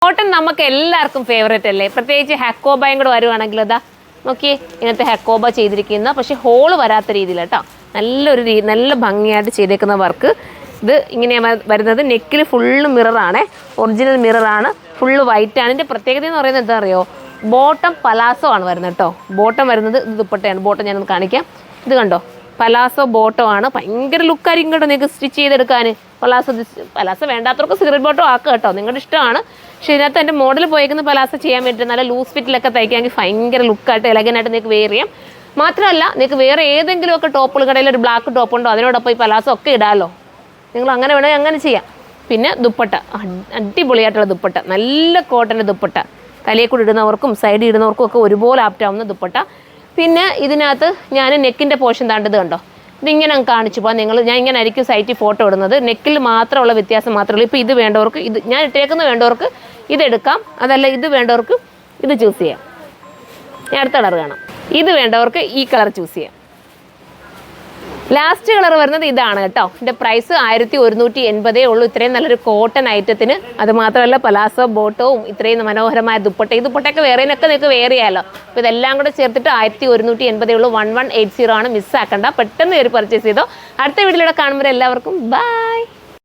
Cotton നമുക്ക് എല്ലാവർക്കും favourite അല്ലേ, പ്രത്യേകിച്ച് ഹെക്കോബയും കൂടെ വരുവാണെങ്കിൽ അതാ നോക്കിയേ, ഇങ്ങനത്തെ ഹെക്കോബ ചെയ്തിരിക്കുന്ന പക്ഷെ ഹോള് വരാത്ത രീതിയിൽ കേട്ടോ, നല്ല ഭംഗിയായിട്ട് ചെയ്തേക്കുന്ന വർക്ക്. ഇത് ഇങ്ങനെയാണ് വരുന്നത്. നെക്കിൽ ഫുള്ള് മിററാണ്, ഒറിജിനൽ മിററാണ്, ഫുള്ള് വൈറ്റ് ആണ്. ഇതിൻ്റെ പ്രത്യേകത എന്ന് പറയുന്നത് എന്താ അറിയോ, ബോട്ടം പലാസോ ആണ് വരുന്നത് കേട്ടോ. ബോട്ടം വരുന്നത് ഇത് ദുപ്പട്ടയാണ്. ബോട്ടം ഞാനൊന്ന് കാണിക്കാം. ഇത് കണ്ടോ, പലാസോ ബോട്ടോ ആണ്. ഭയങ്കര ലുക്കായിരിക്കും കേട്ടോ നിങ്ങൾക്ക് സ്റ്റിച്ച് ചെയ്തെടുക്കാൻ. പലാസോ വേണ്ടാത്തവർക്ക് സിഗരറ്റ് ബോട്ടോ ആക്കുക കേട്ടോ, നിങ്ങളുടെ ഇഷ്ടമാണ്. പക്ഷേ ഇതിനകത്ത് എൻ്റെ മോഡൽ പോയേക്കുന്ന പലാസോ ചെയ്യാൻ വേണ്ടിയിട്ട് നല്ല ലൂസ് ഫിറ്റിലൊക്കെ തയ്ക്കാമെങ്കിൽ ഭയങ്കര ലുക്കായിട്ട് എലഗനായിട്ട് നിങ്ങൾക്ക് വെയർ ചെയ്യാം. മാത്രമല്ല നിങ്ങൾക്ക് വേറെ ഏതെങ്കിലുമൊക്കെ ടോപ്പുകൾ കടയിൽ ഒരു ബ്ലാക്ക് ടോപ്പ് ഉണ്ടോ, അതിനോടൊപ്പം ഈ പലാസോ ഒക്കെ ഇടാമല്ലോ. നിങ്ങൾ അങ്ങനെ വേണമെങ്കിൽ അങ്ങനെ ചെയ്യാം. പിന്നെ ദുപ്പട്ട, അടിപൊളിയായിട്ടുള്ള ദുപ്പട്ട, നല്ല കോട്ടൻ്റെ ദുപ്പട്ട, തലയിൽ കൂടി ഇടുന്നവർക്കും സൈഡിൽ ഇടുന്നവർക്കും ഒക്കെ ഒരുപോലെ ആപ്റ്റാവുന്ന ദുപ്പട്ട. പിന്നെ ഇതിനകത്ത് ഞാൻ നെക്കിൻ്റെ പോർഷൻ താണ്ടത് കണ്ടോ, ഇതിങ്ങനെ കാണിച്ചു പോകാം. ഞാൻ ഇങ്ങനെ ആയിരിക്കും സൈറ്റിൽ ഫോട്ടോ ഇടുന്നത്. നെക്കിൽ മാത്രമുള്ള വ്യത്യാസം മാത്രമേ ഉള്ളൂ. ഇപ്പോൾ ഇത് വേണ്ടവർക്ക് ഇത്, ഞാൻ ഇട്ടേക്കുന്നത് വേണ്ടവർക്ക് ഇതെടുക്കാം, അതല്ല ഇത് വേണ്ടവർക്ക് ഇത് ചൂസ് ചെയ്യാം. ഞാൻ അടുത്ത കളർ കാണാം. ഇത് വേണ്ടവർക്ക് ഈ കളർ ചൂസ് ചെയ്യാം. ലാസ്റ്റ് കളർ വരുന്നത് ഇതാണ് കേട്ടോ. ഇതിൻ്റെ പ്രൈസ് 1180 ഉള്ളൂ. ഇത്രയും നല്ലൊരു കോട്ടൺ ഐറ്റത്തിന്. അത് മാത്രമല്ല പലാസോ ബോട്ടവും ഇത്രയും മനോഹരമായ ദുപ്പട്ട, ഈ ദുപ്പട്ടയൊക്കെ വേറെയൊക്കെ നിങ്ങൾക്ക് വേറെ ചെയ്യാമല്ലോ. അപ്പോൾ ഇതെല്ലാം കൂടെ ചേർത്തിട്ട് 1180 ഉള്ളൂ. 1180 ആണ്, മിസ്സാക്കണ്ട, പെട്ടെന്ന് കയറി പർച്ചേസ് ചെയ്തോ. അടുത്ത വീഡിയോയിലൂടെ കാണുമ്പോൾ എല്ലാവർക്കും ബൈ.